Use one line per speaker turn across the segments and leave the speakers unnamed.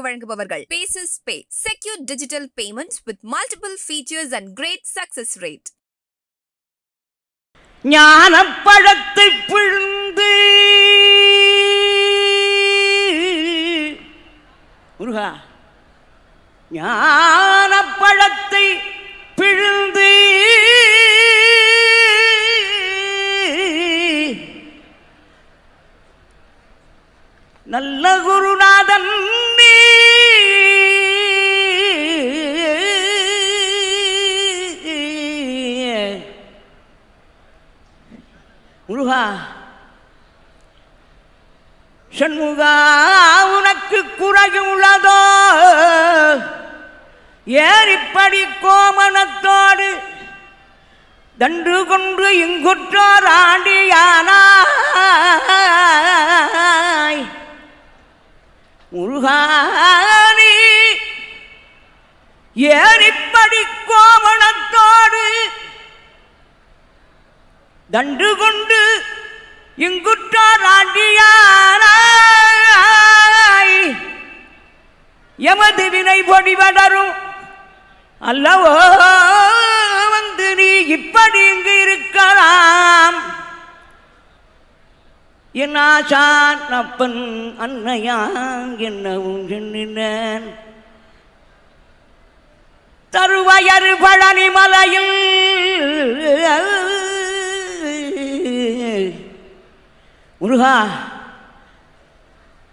வழங்குபவர்கள் Paces Pay, secure digital payments with multiple features and great success rate.
ஞானப்பழத்தை பிழிந்து முருகா ஞானப்பழத்தை பிழிந்து நல்ல குருநாதன் முருகா சண்முகா உனக்கு குறையும் உள்ளதோ ஏறிப்படி கோமணத்தோடு தண்டு கொண்டு இங்குற்றோர் ஆண்டியானாய் முருகானி ஏறிப்படி கோமணத்தோடு தண்டு கொண்டு இங்குற்றார் ஆண்டியானாய் எமது வினை பொடிவடரும் அல்லவோ வந்து நீ இப்படி இங்கு இருக்கலாம் என் ஆசான் அப்பன் அன்னையான் என்னவும் எண்ணினேன் தருவயறு பழனி மலையில் முருகா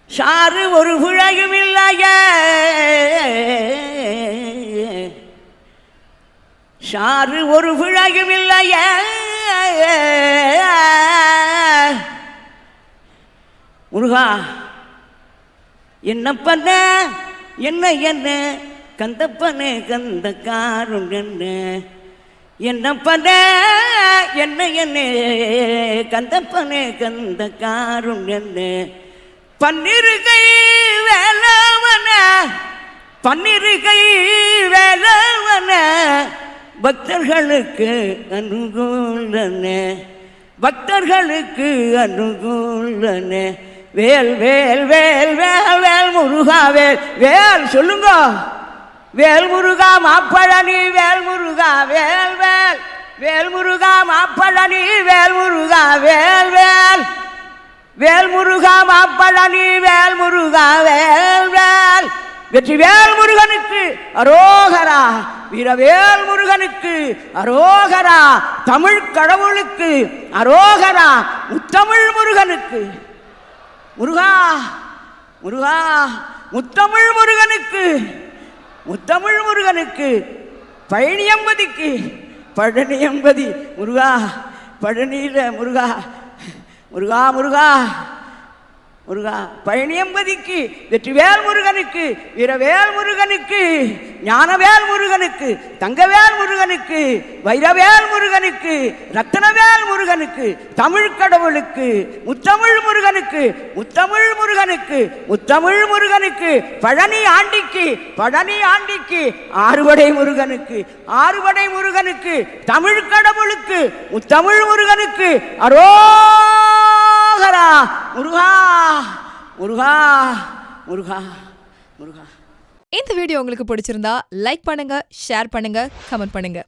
சாறு ஒரு பிழையும் இல்லையே சாறு ஒரு பிழையும் இல்லையே முருகா என்ன பண்ண என்ன என்ன கந்தப்பனே கந்த காரும் என்ன பண்ண என்ன என்ன கந்தப்பனே கந்த காரும் பன்னிருகை வேலவன பன்னிருகை வேலவன பக்தர்களுக்கு அனுகூலன பக்தர்களுக்கு அனுகூலன வேல் வேல் வேல் வேல் வேல் முருகா வேல் வேல் சொல்லுங்க வேல் முருகா மாப்பழனி வேல் முருகா வேல் வேல் வேல் முருகா மாப்பழனி வேல் முருகா வேல் வேல் வேல் முருகா மாப்பழனி வேல் முருகா வேல் வேல் வெற்றி வேல் முருகனுக்கு அரோகரா வீரவேல் முருகனுக்கு அரோகரா தமிழ் கடவுளுக்கு அரோகரா முத்தமிழ் முருகனுக்கு முருகா முருகா முத்தமிழ் முருகனுக்கு முத்தமிழ் முருகனுக்கு பழனியம்பதிக்கு பழனியம்பதி முருகா பழனியில முருகா முருகா முருகா முருகா பழனியம்பதிக்கு வெற்றிவேல் முருகனுக்கு வீரவேல் முருகனுக்கு ஞானவேல் முருகனுக்கு தங்கவேல் முருகனுக்கு வைரவேல் முருகனுக்கு ரத்தனவேல் முருகனுக்கு தமிழ் கடவுளுக்கு முத்தமிழ் முருகனுக்கு முத்தமிழ் முருகனுக்கு முத்தமிழ் முருகனுக்கு பழனி ஆண்டிக்கு ஆறுபடை முருகனுக்கு ஆறுபடை முருகனுக்கு தமிழ் கடவுளுக்கு முத்தமிழ் முருகனுக்கு அரோகரா முருகா முருகா முருகா முருகா.
இந்த வீடியோ உங்களுக்கு பிடிச்சிருந்தா லைக் பண்ணுங்க, ஷேர் பண்ணுங்க, கமெண்ட் பண்ணுங்க.